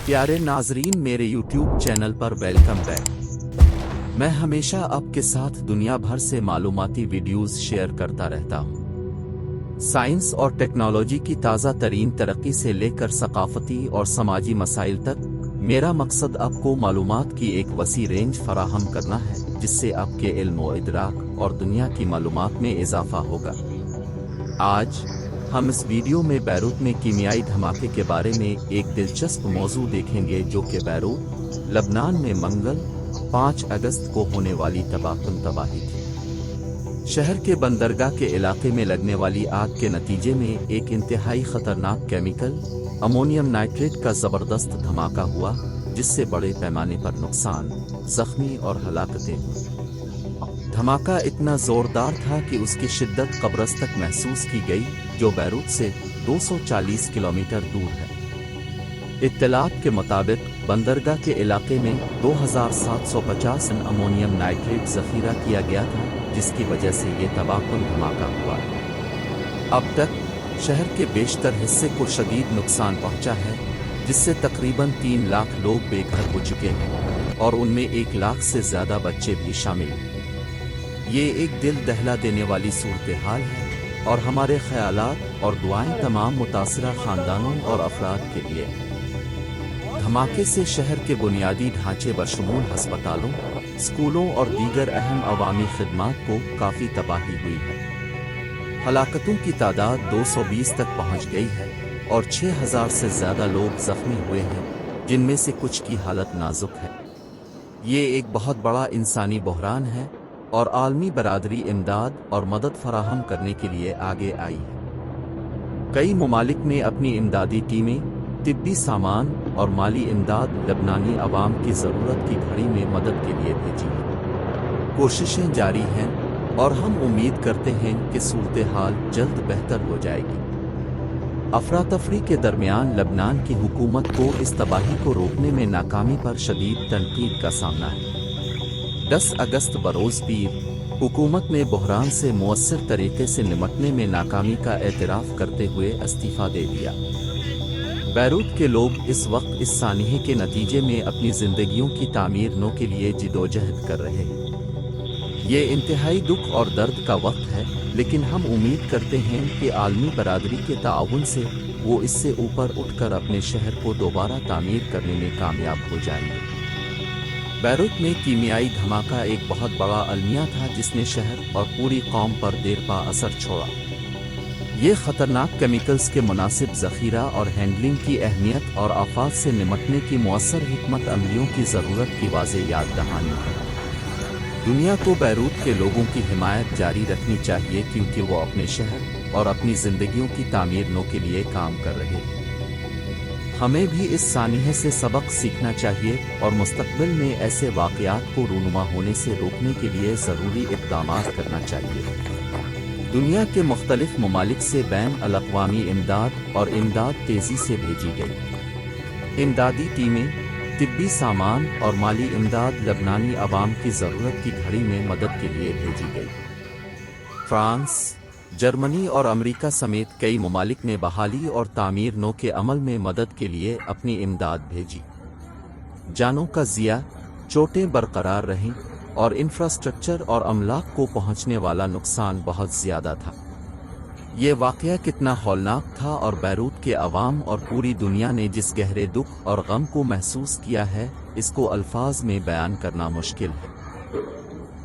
प्यारे नाजरीन, मेरे यूट्यूब चैनल पर वेलकम बैक। मैं हमेशा आपके साथ दुनिया भर से मालूमाती वीडियोस शेयर करता रहता हूँ। साइंस और टेक्नोलॉजी की ताज़ा तरीन तरक्की से लेकर सकाफती और समाजी मसाइल तक, मेरा मकसद आपको मालूमात की एक वसी रेंज फराहम करना है, जिससे आपके इल्म व इदराक और दुनिया की मालूमात में इजाफा होगा। आज हम इस वीडियो में बैरूत में कीमियाई धमाके के बारे में एक दिलचस्प मौजू देखेंगे, जो कि बैरूत, लबनान में मंगल 5 अगस्त को होने वाली तबाहकुन तबाही थी। शहर के बंदरगाह के इलाके में लगने वाली आग के नतीजे में एक इंतहाई खतरनाक केमिकल अमोनियम नाइट्रेट का ज़बरदस्त धमाका हुआ, जिससे बड़े पैमाने पर नुकसान, जख्मी और हलाकतें हुई। धमाका इतना जोरदार था कि उसकी शिद्दत कब्रस तक महसूस की गई, जो बैरूत से 240 किलोमीटर दूर है। इत्तलात के मुताबिक बंदरगाह के इलाके में 2750 टन अमोनियम नाइट्रेट ज़ख़ीरा किया गया था, जिसकी वजह से ये तबाहकुन धमाका हुआ। अब तक शहर के बेशतर हिस्से को शदीद नुकसान पहुंचा है, जिससे तकरीबन 3 लाख लोग बेघर हो चुके हैं और उनमें 1 लाख से ज़्यादा बच्चे भी शामिल हैं। ये एक दिल दहला देने वाली सूरत हाल है और हमारे ख्यालात और दुआएं तमाम मुतासरा ख़ानदानों और अफराद के लिए। धमाके से शहर के बुनियादी ढांचे बशमूल हस्पतालों, स्कूलों और दीगर अहम अवामी खिदमात को काफ़ी तबाही हुई है। हलाकतों की तादाद 220 तक पहुंच गई है और 6000 से ज़्यादा लोग जख्मी हुए हैं, जिनमें से कुछ की हालत नाजुक है। ये एक बहुत बड़ा इंसानी बहरान है और आलमी बरादरी इमदाद और मदद फराहम करने के लिए आगे आई है। कई ममालिक ने अपनी इमदादी टीमें, तिब्बी सामान और माली इमदाद लबनानी अवाम की ज़रूरत की घड़ी में मदद के लिए भेजी है। कोशिशें जारी हैं और हम उम्मीद करते हैं कि सूरत हाल जल्द बेहतर हो जाएगी। अफरा तफरी के दरमियान लबनान की हुकूमत को इस तबाही को रोकने में नाकामी पर शदीद तनकीद का सामना है। 10 अगस्त बरोज़ पीर, हुकूमत ने बहरान से मुअस्सर तरीके से निमटने में नाकामी का एतराफ़ करते हुए इस्तीफ़ा दे दिया। बैरूत के लोग इस वक्त इस सानहे के नतीजे में अपनी ज़िंदगियों की तामीर नो के लिए जिदोजहद कर रहे हैं। ये इंतहाई दुख और दर्द का वक्त है, लेकिन हम उम्मीद करते हैं कि आलमी बरादरी के ताउन से वो इससे ऊपर उठकर अपने शहर को दोबारा तामीर करने में कामयाब हो जाएंगे। बैरूत में कीमियाई धमाका एक बहुत बड़ा अलमिया था, जिसने शहर और पूरी कौम पर देरपा असर छोड़ा। ये ख़तरनाक केमिकल्स के मुनासिब ज़ख़ीरा और हैंडलिंग की अहमियत और आफात से निमटने की मुअस्सर हिकमत अमलियों की ज़रूरत की वाज़ेह याद दहानी है। दुनिया को बैरूत के लोगों की हिमायत जारी रखनी चाहिए, क्योंकि वो अपने शहर और अपनी ज़िंदगियों की तामीर नो के लिए काम कर रहे हैं। हमें भी इस सानहे से सबक सीखना चाहिए और मुस्तक़बिल में ऐसे वाक़यात को रूनुमा होने से रोकने के लिए ज़रूरी इक़दामात करना चाहिए। दुनिया के मुख्तलिफ ममालिक से बैन अल-अक़वामी इमदाद और इमदाद तेज़ी से भेजी गई। इमदादी टीमें, तिब्बी सामान और माली इमदाद लबनानी अवाम की ज़रूरत की घड़ी में मदद के लिए भेजी गई। फ्रांस, जर्मनी और अमेरिका समेत कई ममालिक ने बहाली और तामीर नो के अमल में मदद के लिए अपनी इमदाद भेजी। जानों का ज़िया, चोटें बरकरार रहीं और इंफ्रास्ट्रक्चर और अमलाक को पहुंचने वाला नुकसान बहुत ज़्यादा था। ये वाक़या कितना हौलनाक था और बैरूत के अवाम और पूरी दुनिया ने जिस गहरे दुख और गम को महसूस किया है, इसको अल्फाज में बयान करना मुश्किल है।